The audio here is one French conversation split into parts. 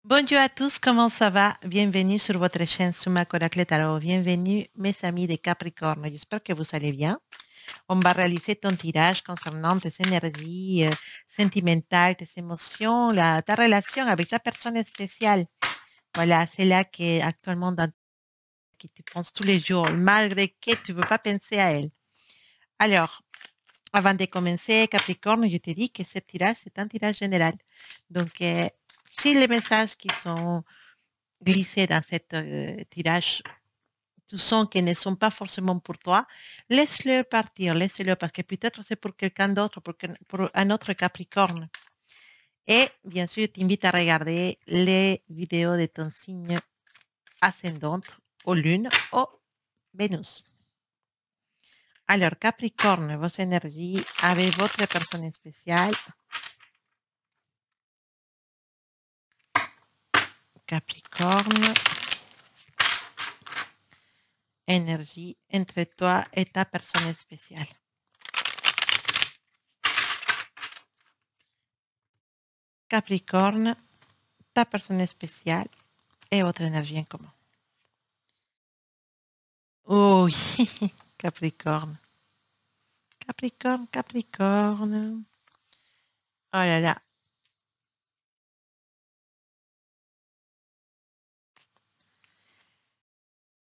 Bonjour à tous, comment ça va? Bienvenue sur votre chaîne Suma Coracle Tarot. Bienvenue mes amis de Capricorne. J'espère que vous allez bien. On va réaliser ton tirage concernant tes énergies sentimentales, tes émotions, ta relation avec ta personne spéciale. Voilà, c'est là qui est actuellement qui tu penses tous les jours, malgré que tu ne veux pas penser à elle. Alors, avant de commencer, Capricorne, je te dis que ce tirage, c'est un tirage général. Donc, si les messages qui sont glissés dans cette tirage, tu sens qu'ils ne sont pas forcément pour toi, laisse-le partir, laisse-le parce que peut-être c'est pour quelqu'un d'autre, pour un autre Capricorne. Et bien sûr, je t'invite à regarder les vidéos de ton signe ascendant ou lune ou Vénus. Alors, Capricorne, vos énergies avec votre personne spéciale. Capricorne, énergie entre toi et ta personne spéciale. Capricorne, ta personne spéciale et votre énergie en commun. Oh oui, Capricorne. Capricorne, Capricorne. Oh là là.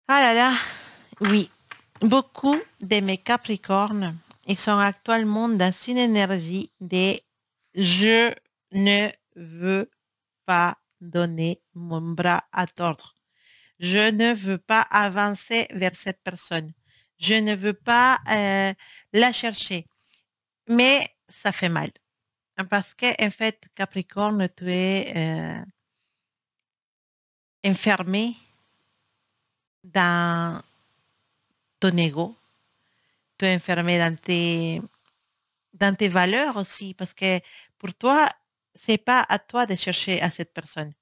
Ah là là. Oui, beaucoup de mes Capricornes, ils sont actuellement dans une énergie de je ne veux pas donner mon bras à tordre. Je ne veux pas avancer vers cette personne. Je ne veux pas la chercher. Mais ça fait mal. Parce que, en fait, Capricorne, tu es enfermé dans ton ego. Tu es enfermé dans tes valeurs aussi. Parce que pour toi, c'est pas à toi de chercher à cette personne.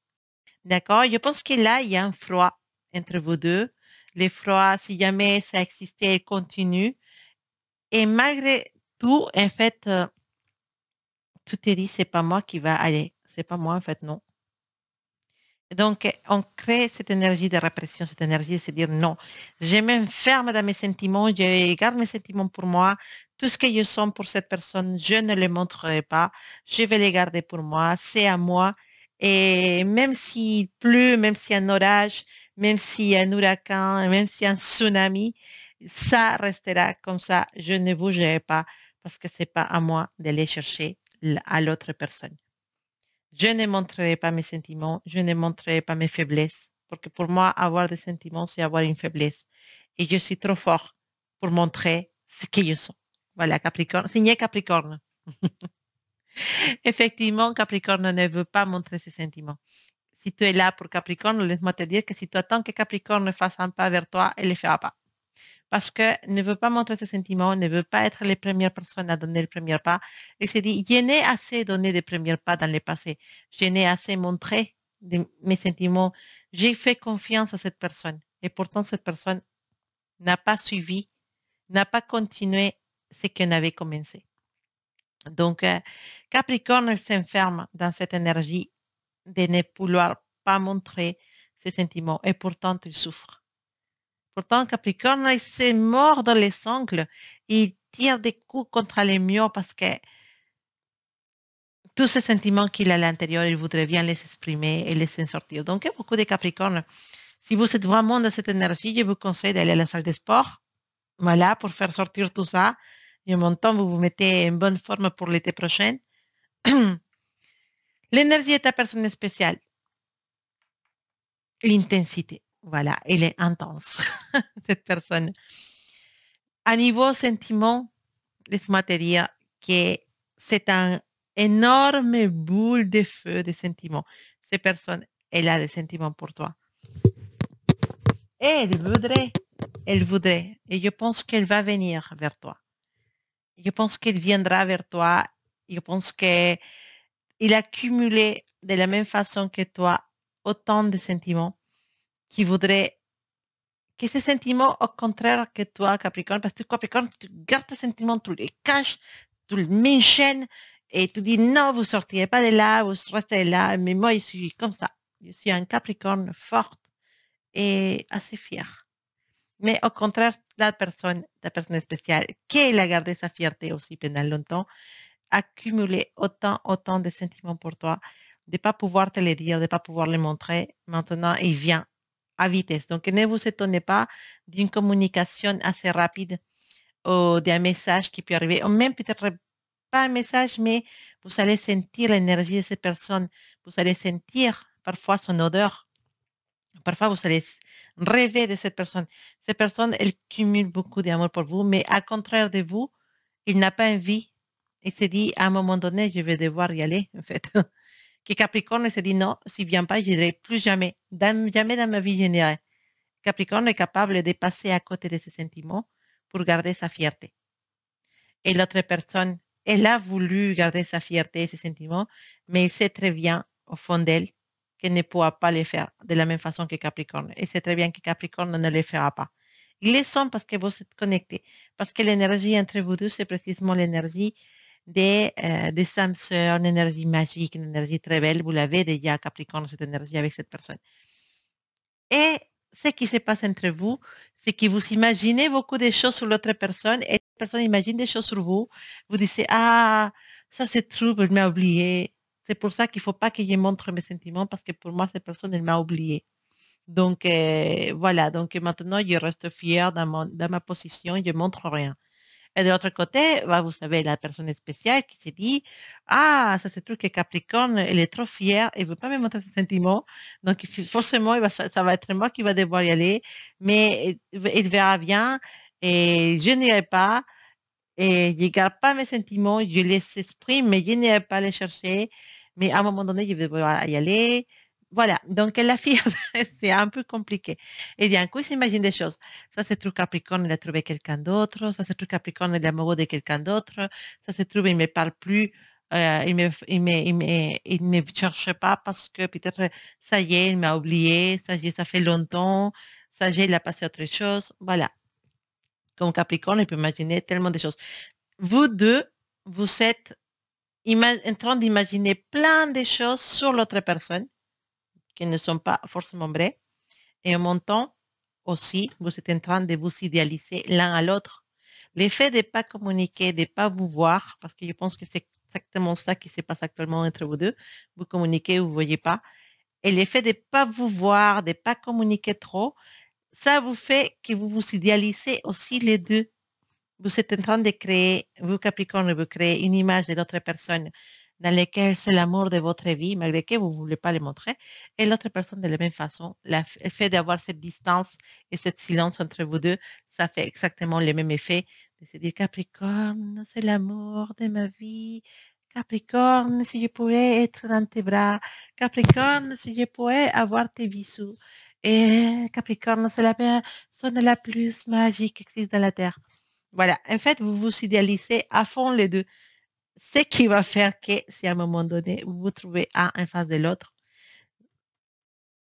D'accord? Je pense que là, il y a un froid entre vous deux. Le froid, si jamais ça existait, il continue. Et malgré tout, en fait, tu te dis, c'est pas moi qui va aller. C'est pas moi, en fait, non. Donc, on crée cette énergie de répression, cette énergie de se dire non. Je m'enferme dans mes sentiments, je garde mes sentiments pour moi. Tout ce que je sens pour cette personne, je ne le montrerai pas. Je vais les garder pour moi. C'est à moi. Et même s'il pleut, même s'il y a un orage, même s'il y a un ouragan, même s'il y a un tsunami, ça restera comme ça. Je ne bougerai pas parce que c'est pas à moi d'aller chercher à l'autre personne. Je ne montrerai pas mes sentiments, je ne montrerai pas mes faiblesses, parce que pour moi, avoir des sentiments, c'est avoir une faiblesse. Et je suis trop fort pour montrer ce que je suis. Voilà, Capricorne, signé Capricorne. Effectivement, Capricorne ne veut pas montrer ses sentiments. Si tu es là pour Capricorne, laisse-moi te dire que si tu attends que Capricorne fasse un pas vers toi, elle ne le fera pas. Parce que ne veut pas montrer ses sentiments, ne veut pas être les premières personnes à donner le premier pas. Et se dit, je n'ai assez donné de premiers pas dans le passé. Je n'ai assez montré mes sentiments. J'ai fait confiance à cette personne. Et pourtant, cette personne n'a pas suivi, n'a pas continué ce qu'on avait commencé. Donc, Capricorne elle s'enferme dans cette énergie de ne vouloir pas montrer ses sentiments. Et pourtant, il souffre. Pourtant, Capricorne, il se mord dans les ongles. Il tire des coups contre les murs parce que tous ces sentiments qu'il a à l'intérieur, il voudrait bien les exprimer et les en sortir. Donc, il y a beaucoup de Capricornes. Si vous êtes vraiment dans cette énergie, je vous conseille d'aller à la salle de sport. Voilà, pour faire sortir tout ça. Et en même temps, vous vous mettez en bonne forme pour l'été prochain. L'énergie est ta personne spéciale. L'intensité. Voilà, elle est intense, cette personne. À niveau sentiment, laisse-moi te dire que c'est un énorme boule de feu de sentiments. Cette personne, elle a des sentiments pour toi. Et elle voudrait, et je pense qu'elle va venir vers toi. Je pense qu'elle viendra vers toi. Je pense qu'il a cumulé de la même façon que toi autant de sentiments qui voudraient que ces sentiments, au contraire que toi, Capricorne, parce que Capricorne, tu gardes tes sentiments, tu les caches, tu les mets en chaîne et tu dis non, vous sortirez pas de là, vous restez là, mais moi, je suis comme ça. Je suis un Capricorne forte et assez fière. Mais au contraire, la personne spéciale, qu'elle a gardé sa fierté aussi pendant longtemps, accumulé autant de sentiments pour toi, de ne pas pouvoir te les dire, de ne pas pouvoir les montrer. Maintenant, il vient à vitesse. Donc, ne vous étonnez pas d'une communication assez rapide ou d'un message qui peut arriver, ou même peut-être pas un message, mais vous allez sentir l'énergie de cette personne. Vous allez sentir parfois son odeur. Parfois, vous allez rêver de cette personne. Cette personne, elle cumule beaucoup d'amour pour vous, mais à contraire de vous, il n'a pas envie. Il se dit, à un moment donné, je vais devoir y aller, en fait. Que Capricorne il se dit, non, s'il ne vient pas, je n'irai plus jamais. Jamais dans ma vie, je n'irai. Capricorne est capable de passer à côté de ses sentiments pour garder sa fierté. Et l'autre personne, elle a voulu garder sa fierté et ses sentiments, mais il sait très bien, au fond d'elle, qu'elle ne pourra pas le faire de la même façon que Capricorne. Elle sait très bien que Capricorne ne le fera pas. Ils le sont parce que vous êtes connectés. Parce que l'énergie entre vous deux, c'est précisément l'énergie des âmes sœurs, une énergie magique, une énergie très belle. Vous l'avez déjà, Capricorne, cette énergie avec cette personne. Et ce qui se passe entre vous, c'est que vous imaginez beaucoup de choses sur l'autre personne et la personne imagine des choses sur vous. Vous dites, ah, ça c'est true, je m'ai oublié. C'est pour ça qu'il ne faut pas que je montre mes sentiments parce que pour moi, cette personne, elle m'a oublié. Donc, voilà. Donc, maintenant, je reste fière dans ma position, je ne montre rien. Et de l'autre côté, bah, vous savez, la personne spéciale qui se dit, ah, ça c'est truc que Capricorne, elle est trop fière, elle ne veut pas me montrer ses sentiments. Donc, forcément, ça va être moi qui va devoir y aller, mais il verra bien et je n'irai pas et je ne garde pas mes sentiments, je les exprime, mais je n'irai pas les chercher. Mais à un moment donné, je vais devoir y aller. Voilà, donc la fille, c'est un peu compliqué. Et d'un coup, il s'imagine des choses. Ça se trouve, Capricorne, il a trouvé quelqu'un d'autre. Ça se trouve, Capricorne, il est amoureux de quelqu'un d'autre. Ça se trouve, il ne me parle plus. Il me cherche pas parce que peut-être, ça y est, il m'a oublié. Ça y est, ça fait longtemps. Ça y est, il a passé à autre chose. Voilà. Comme Capricorne, il peut imaginer tellement de choses. Vous deux, vous êtes en train d'imaginer plein de choses sur l'autre personne qui ne sont pas forcément vraies. Et en même temps, aussi, vous êtes en train de vous idéaliser l'un à l'autre. L'effet de ne pas communiquer, de ne pas vous voir, parce que je pense que c'est exactement ça qui se passe actuellement entre vous deux. Vous communiquez, vous ne voyez pas. Et l'effet de ne pas vous voir, de ne pas communiquer trop, ça vous fait que vous vous idéalisez aussi les deux. Vous êtes en train de créer, vous Capricorne, vous créez une image de l'autre personne dans laquelle c'est l'amour de votre vie, malgré que vous ne voulez pas le montrer, et l'autre personne de la même façon. Le fait d'avoir cette distance et cette silence entre vous deux, ça fait exactement le même effet de se dire Capricorne, c'est l'amour de ma vie. Capricorne, si je pouvais être dans tes bras. Capricorne, si je pouvais avoir tes bisous. Et Capricorne, c'est la personne la plus magique qui existe dans la Terre. Voilà, en fait, vous vous idéalisez à fond les deux. Ce qui va faire que si à un moment donné, vous vous trouvez un en face de l'autre,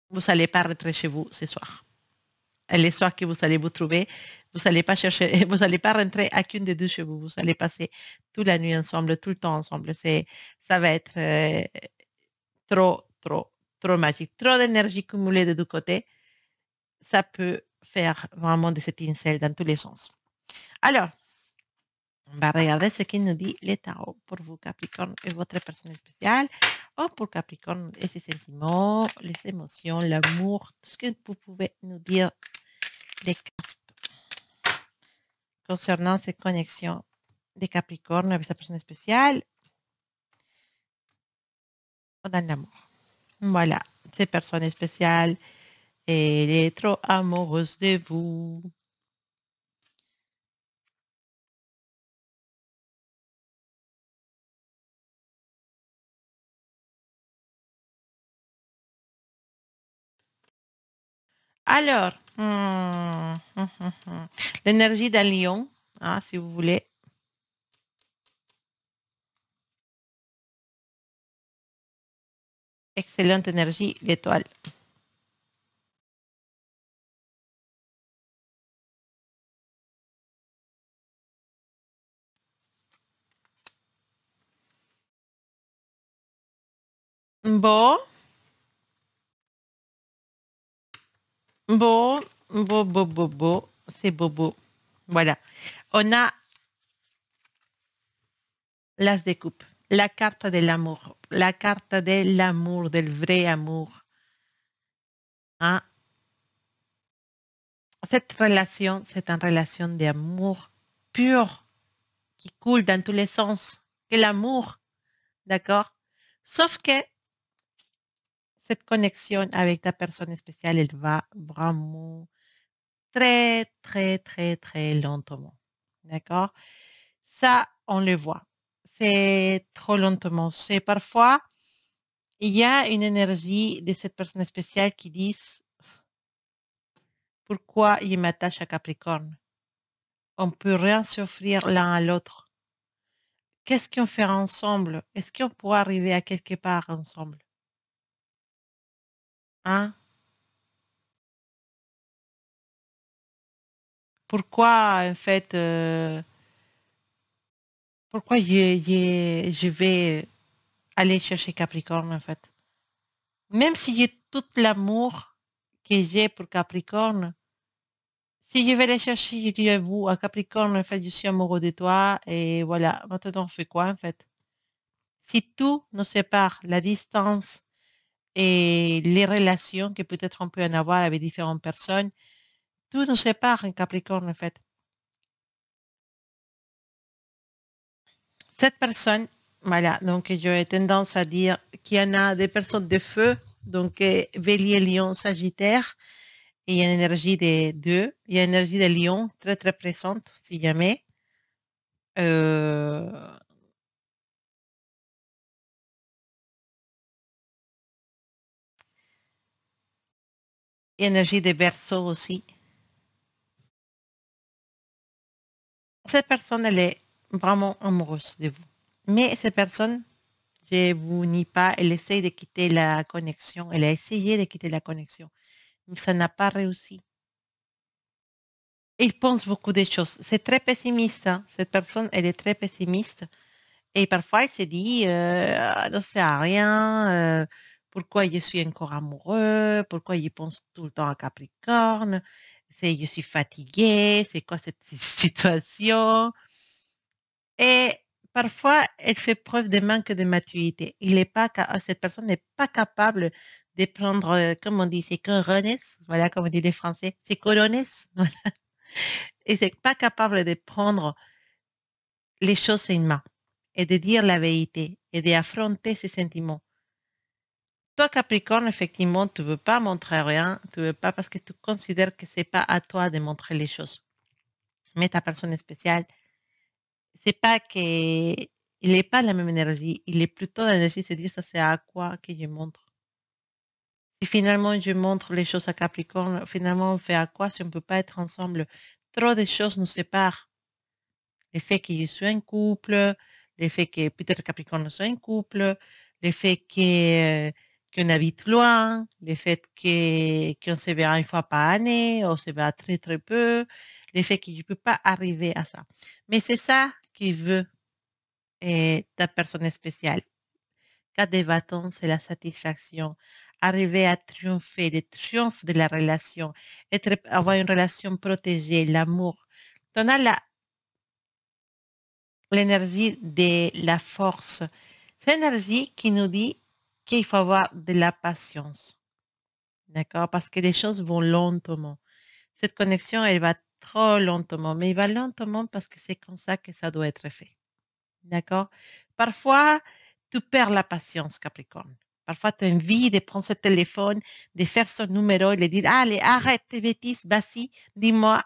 vous n'allez pas rentrer chez vous ce soir. Et le soir que vous allez vous trouver, vous n'allez pas chercher, vous n'allez pas rentrer à qu'une des deux chez vous. Vous allez passer toute la nuit ensemble, tout le temps ensemble. Ça va être trop, trop, trop magique. Trop d'énergie cumulée de deux côtés. Ça peut faire vraiment des étincelles dans tous les sens. Alors, on va regarder ce qu'il nous dit les tarots pour vous, Capricorne, et votre personne spéciale. Ou pour Capricorne et ses sentiments, les émotions, l'amour, tout ce que vous pouvez nous dire des cartes concernant cette connexion des Capricornes avec sa personne spéciale ou dans l'amour. Voilà, cette personne spéciale, elle est trop amoureuse de vous. Alors, l'énergie d'un lion, hein, si vous voulez. Excellente énergie d'étoile. Bon, Beau, beau, beau, beau, beau. C'est beau, beau. Voilà. On a l'as de coupe, la carte de l'amour, la carte de l'amour, del vrai amour. Hein. Cette relation, c'est une relation d'amour pur qui coule dans tous les sens. Que l'amour, d'accord? Sauf que cette connexion avec ta personne spéciale, elle va vraiment très, très, très, très lentement. D'accord? Ça, on le voit. C'est trop lentement. C'est parfois, il y a une énergie de cette personne spéciale qui dit pourquoi il m'attache à Capricorne. On peut rien s'offrir l'un à l'autre. Qu'est-ce qu'on fera ensemble? Est-ce qu'on pourra arriver à quelque part ensemble? Hein? Pourquoi, en fait, pourquoi je vais aller chercher Capricorne, en fait? Même si j'ai tout l'amour que j'ai pour Capricorne, si je vais les chercher, je dis à vous, à Capricorne, en fait, je suis amoureux de toi, et voilà. Maintenant, on fait quoi, en fait? Si tout nous sépare, la distance et les relations que peut-être on peut en avoir avec différentes personnes, tout nous sépare, un Capricorne, en fait. Cette personne, voilà, donc j'aurais tendance à dire qu'il y en a des personnes de feu, donc Bélier, Lion, Sagittaire, et il y a une énergie des deux, il y a une énergie des Lions très très présente, si jamais. Euh, énergie des Verseaux aussi. Cette personne, elle est vraiment amoureuse de vous. Mais cette personne, je vous nie pas, elle essaye de quitter la connexion, elle a essayé de quitter la connexion, mais ça n'a pas réussi. Il pense beaucoup de choses. C'est très pessimiste, hein. Cette personne, elle est très pessimiste. Et parfois, elle se dit, ah, non, c'est à rien. Pourquoi je suis encore amoureux? Pourquoi je pense tout le temps à Capricorne? Je suis fatiguée. C'est quoi cette situation? Et parfois, elle fait preuve de manque de maturité. Cette personne n'est pas capable de prendre, comme on dit, ses corones. Voilà, comme on dit les Français, ses corones. Et c'est pas capable de prendre les choses en main et de dire la vérité et d'affronter ses sentiments. Toi, Capricorne, effectivement, tu ne veux pas montrer rien, tu veux pas parce que tu considères que c'est pas à toi de montrer les choses. Mais ta personne spéciale, c'est pas que il n'est pas la même énergie, il est plutôt dans l'énergie de se dire ça c'est à quoi que je montre. Si finalement je montre les choses à Capricorne, finalement on fait à quoi si on ne peut pas être ensemble? Trop de choses nous séparent. Le fait que je sois en couple, le fait que peut-être Capricorne soit en couple, le fait que, qu'on habite loin, le fait qu'on se verra une fois par année, on se verra très très peu, le fait que je ne peux pas arriver à ça. Mais c'est ça qui veut ta personne spéciale. Cas des bâtons, c'est la satisfaction. Arriver à triompher, le triomphe de la relation, avoir une relation protégée, l'amour. On a l'énergie de la force. C'est l'énergie qui nous dit qu'il faut avoir de la patience. D'accord? Parce que les choses vont lentement. Cette connexion, elle va trop lentement, mais elle va lentement parce que c'est comme ça que ça doit être fait. D'accord? Parfois, tu perds la patience, Capricorne. Parfois, tu as envie de prendre ce téléphone, de faire son numéro et de dire, allez, arrête tes bêtises, vas-y, dis-moi,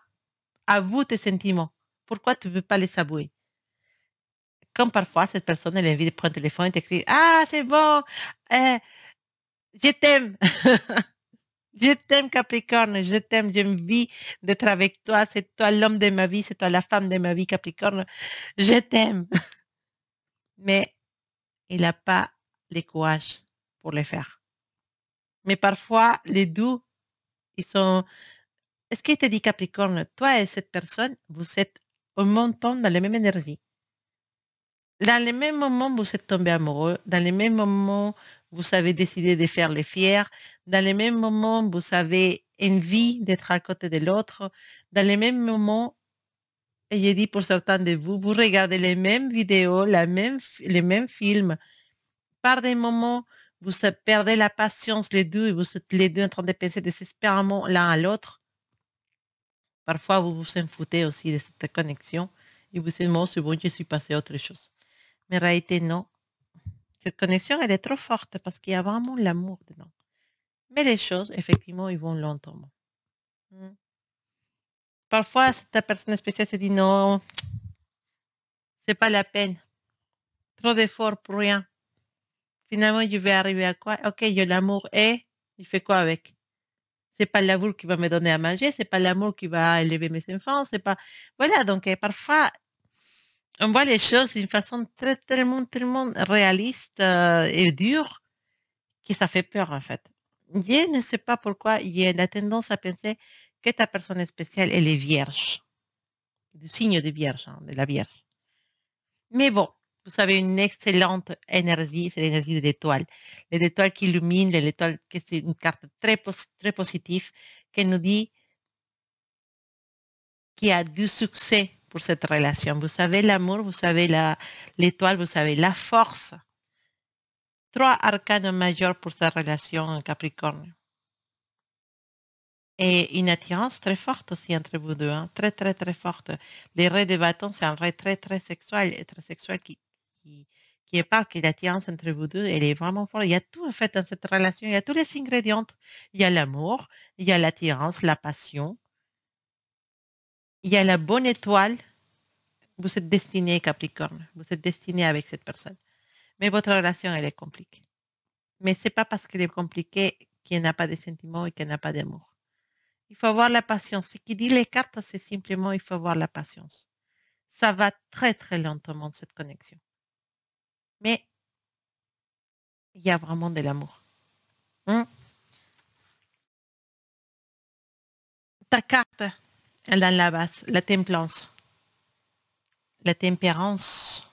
avoue tes sentiments. Pourquoi tu ne veux pas les avouer? Comme parfois, cette personne, elle a envie de prendre le téléphone et d'écrire, ah, c'est bon, euh, je t'aime. Je t'aime, Capricorne, je t'aime, j'ai envie d'être avec toi, c'est toi l'homme de ma vie, c'est toi la femme de ma vie, Capricorne, je t'aime. Mais il n'a pas le courage pour le faire. Mais parfois, les doux, ils sont... Est-ce qu'il te dit, Capricorne, toi et cette personne, vous êtes au même temps dans la même énergie. Dans les mêmes moments, vous êtes tombés amoureux. Dans les mêmes moments, vous avez décidé de faire les fiers. Dans les mêmes moments, vous avez envie d'être à côté de l'autre. Dans les mêmes moments, et j'ai dit pour certains de vous, vous regardez les mêmes vidéos, les mêmes films. Par des moments, vous perdez la patience les deux et vous êtes les deux en train de penser désespérément l'un à l'autre. Parfois, vous vous en foutez aussi de cette connexion et vous dites, moi, c'est bon, je suis passé à autre chose. Mais en réalité, non. Cette connexion, elle est trop forte parce qu'il y a vraiment l'amour dedans. Mais les choses, effectivement, ils vont lentement. Mm. Parfois, ta personne spéciale se dit non, c'est pas la peine. Trop d'efforts pour rien. Finalement, je vais arriver à quoi? Ok, j'ai l'amour et je fais quoi avec? C'est pas l'amour qui va me donner à manger, c'est pas l'amour qui va élever mes enfants, c'est pas. Voilà, donc parfois, on voit les choses d'une façon tellement réaliste et dure que ça fait peur en fait. Je ne sais pas pourquoi il y a la tendance à penser que ta personne spéciale, elle est vierge, du signe de vierge, hein, de la vierge. Mais bon, vous avez une excellente énergie, c'est l'énergie de l'étoile. L'étoile qui illumine, l'étoile que c'est une carte très positive qui nous dit qu'il y a du succès pour cette relation. Vous savez l'amour, vous savez l'étoile, vous savez la force. 3 arcanes majeurs pour sa relation en Capricorne. Et une attirance très forte aussi entre vous deux, hein, très forte. Les raies de bâton, c'est un ray très sexuel qui parle que l'attirance entre vous deux, elle est vraiment forte. Il y a tout en fait dans cette relation, il y a tous les ingrédients. Il y a l'amour, il y a l'attirance, la passion, il y a la bonne étoile. Vous êtes destiné, Capricorne, vous êtes destiné avec cette personne. Mais votre relation, elle est compliquée. Mais c'est pas parce qu'elle est compliquée qu'il n'y a pas de sentiments et qu'il n'y a pas d'amour. Il faut avoir la patience. Ce qui dit les cartes, c'est simplement il faut avoir la patience. Ça va très lentement cette connexion. Mais il y a vraiment de l'amour. Hein? Ta carte, elle dans la base, la templance, la tempérance,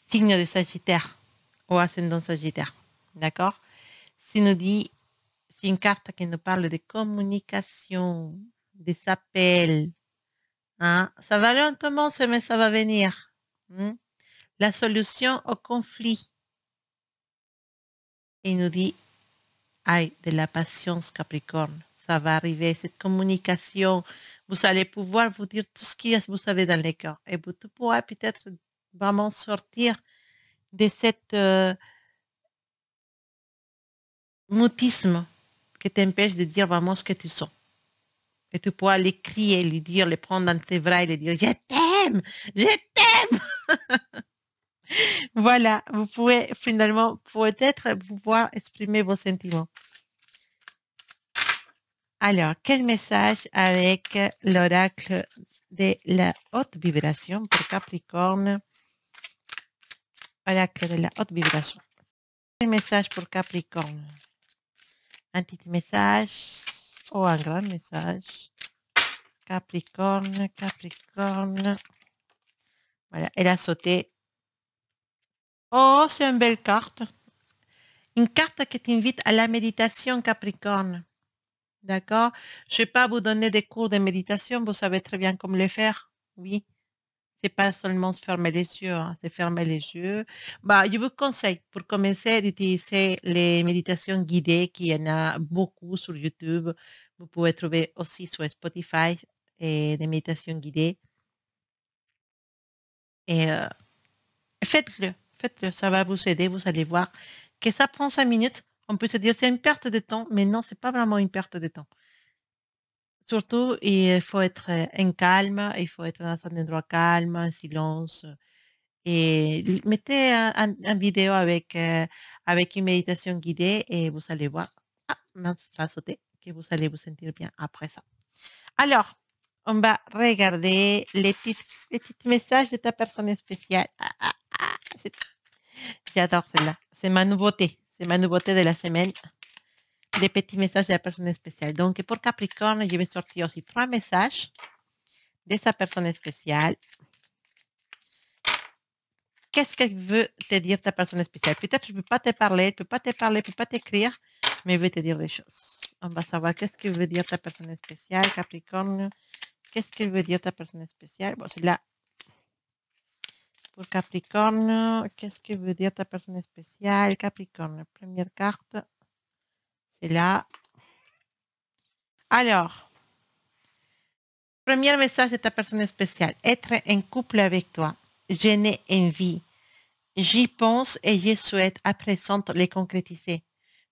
signe de Sagittaire ou ascendant Sagittaire. D'accord? Si nous dit, c'est une carte qui nous parle de communication, des appels. Hein? Ça va lentement, mais ça va venir. Hein? La solution au conflit. Il nous dit, aïe, de la patience, Capricorne. Ça va arriver, cette communication. Vous allez pouvoir vous dire tout ce que vous savez dans les cœurs. Et vous pourrez peut-être vraiment sortir de cet mutisme qui t'empêche de dire vraiment ce que tu sens. Et tu pourras les crier, lui dire, les prendre dans tes bras et lui dire, je t'aime, je t'aime. Voilà, vous pouvez finalement peut-être pouvoir exprimer vos sentiments. Alors, quel message avec l'oracle de la haute vibration pour Capricorne? Oracle de la haute vibration. Quel message pour Capricorne? Un petit message ou un grand message? Capricorne. Voilà, elle a sauté. Oh, c'est une belle carte. Une carte qui t'invite à la méditation, Capricorne. D'accord? Je ne vais pas vous donner des cours de méditation, vous savez très bien comment le faire. Oui. C'est pas seulement se fermer les yeux, hein, c'est fermer les yeux. Bah, je vous conseille pour commencer d'utiliser les méditations guidées, qu'il y en a beaucoup sur YouTube. Vous pouvez trouver aussi sur Spotify et des méditations guidées. Et faites-le, ça va vous aider, vous allez voir que ça prend 5 minutes. On peut se dire c'est une perte de temps, mais non, c'est pas vraiment une perte de temps. Surtout, il faut être en calme, il faut être dans un endroit calme, en silence. Et mettez un vidéo avec une méditation guidée et vous allez voir, ah, mince, ça a sauté, que vous allez vous sentir bien après ça. Alors, on va regarder les petits messages de ta personne spéciale. J'adore celle-là. C'est ma nouveauté. C'est ma nouveauté de la semaine. Les petits messages de la personne spéciale. Donc, pour Capricorne, je vais sortir aussi 3 messages de sa personne spéciale. Qu'est-ce qu'elle veut te dire ta personne spéciale? Peut-être je ne peux pas te parler, je ne peux pas te parler, je ne peux pas t'écrire, mais il veut te dire des choses. On va savoir qu'est-ce que veut dire ta personne spéciale, Capricorne. Qu'est-ce que veut dire ta personne spéciale? Bon, c'est là pour Capricorne. Qu'est-ce que veut dire ta personne spéciale, Capricorne? Première carte, c'est là. Alors, premier message de ta personne spéciale. Être en couple avec toi. Je n'ai envie. J'y pense et je souhaite à présent les concrétiser.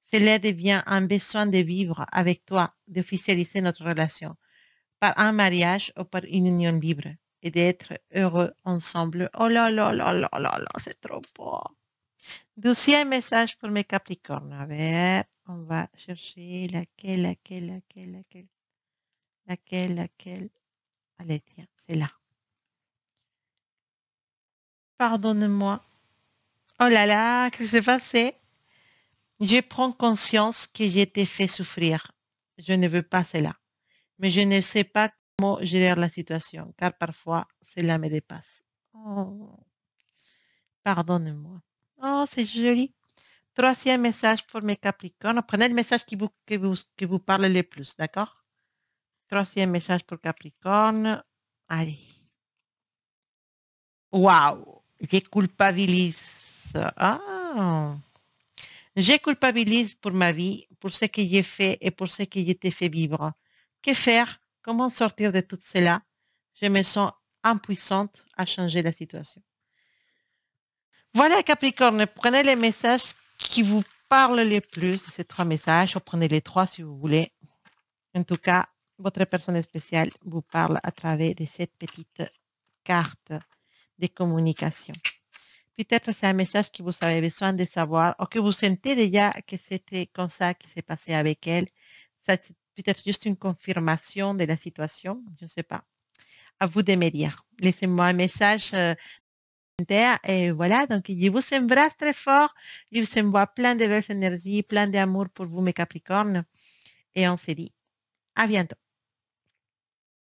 Cela devient un besoin de vivre avec toi, d'officialiser notre relation par un mariage ou par une union libre et d'être heureux ensemble. Oh là là là là là là, c'est trop beau. Deuxième message pour mes Capricornes. A ver, on va chercher laquelle. Allez, tiens, c'est là. Pardonne-moi. Oh là là, qu'est-ce qui s'est passé? Je prends conscience que j'ai été fait souffrir. Je ne veux pas cela. Mais je ne sais pas comment gérer la situation, car parfois cela me dépasse. Oh, pardonne-moi. Oh, c'est joli. Troisième message pour mes Capricornes. Prenez le message qui vous parle le plus, d'accord? Troisième message pour Capricorne. Allez. Waouh! Je culpabilise. Ah! Je culpabilise pour ma vie, pour ce que j'ai fait et pour ce que j'ai été fait vivre. Que faire? Comment sortir de tout cela? Je me sens impuissante à changer la situation. Voilà, Capricorne, prenez les messages qui vous parlent le plus de ces trois messages, ou prenez les trois si vous voulez. En tout cas, votre personne spéciale vous parle à travers de cette petite carte de communication. Peut-être c'est un message que vous avez besoin de savoir ou que vous sentez déjà que c'était comme ça qui s'est passé avec elle. Ça, c'est peut-être juste une confirmation de la situation, je ne sais pas. À vous de me dire. Laissez-moi un message et voilà, donc je vous embrasse très fort. Je vous envoie plein de belles énergies, plein d'amour pour vous, mes Capricornes. Et on se dit à bientôt.